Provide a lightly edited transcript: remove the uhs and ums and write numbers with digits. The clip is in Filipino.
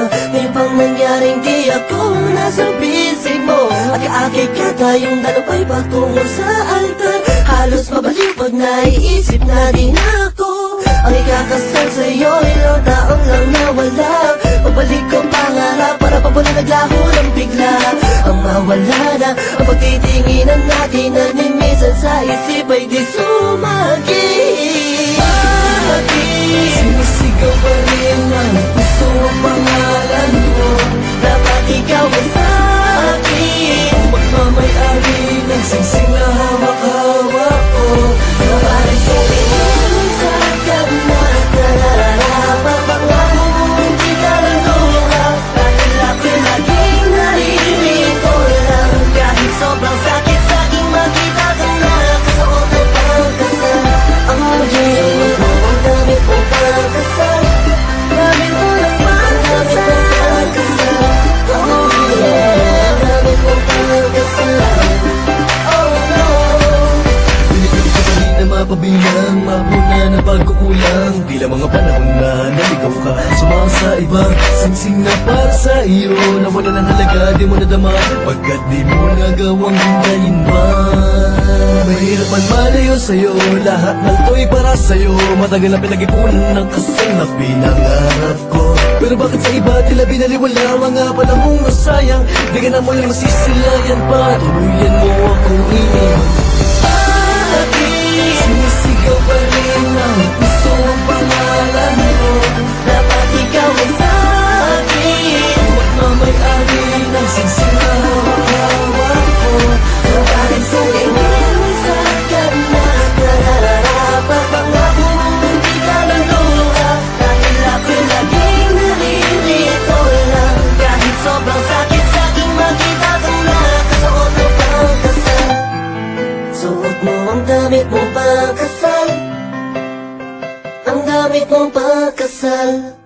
Ngayon pang nangyaring di ako nasa bisig mo. At kaakit ka tayong dalawa'y patungo sa altar. Halos mabaliw pag naiisip na din ako. Ang ikakasal sa'yo, ilang taon lang nawala. Pabalik ko pangarap para pabulan naglaho ng bigla. Ang mawala na ang pagtitinginan natin na ni minsan sa isip ay di sumagi. Bakit sinisigaw pa rin ang puso ang pangalan mo? Dapat ikaw ay sa'kin, magmamayari ng singsing na hawak-hawak ko. Naparin ko inisag ka na nararapat. Pangako mong hindi ka lang luha, dahil ako'y laging naririto lang. Kahit sobrang sakit sa'king makita ka na kasuot ng pagkasal. Ang magiging ang damit mong pagkasal, damit mo ng pagkasal. Oh yeah, damit mong pagkasal. Oh no, pinipili ko pa rin na mapabilang, mapuna na pagkukulang. Tila mga panahon na naligaw ka, sumama sa iba, singsing na para sa iyo. Nawala ng halaga, di mo nadama, pagkat di mo nagawang hintayin pa. Mahirap man malayo sa'yo, lahat nalto'y para sa'yo. Matagal na pinag-ipunan ng kasal na pinangarap ko. Pero bakit sa iba tila binaliwala mga panahong nasayang? Di ka na mo lang masisilayan pa, tuluyan mo akong iniwan. Bakit sinisigaw pa rin ang puso ang pangalan mo? Dapat ikaw ay sa'kin, magmamayari ng singsing na hawak-hawak ko. Sabarin sa inisag ka na nararapat. Pangako mong hindi ka lang luha, dahil ako'y laging naririto lang. Kahit sobrang sakit sa'king makita ka na kasuot mo pagkasal. Suot mo ang damit mong pagkasal, ang damit mong pagkasal.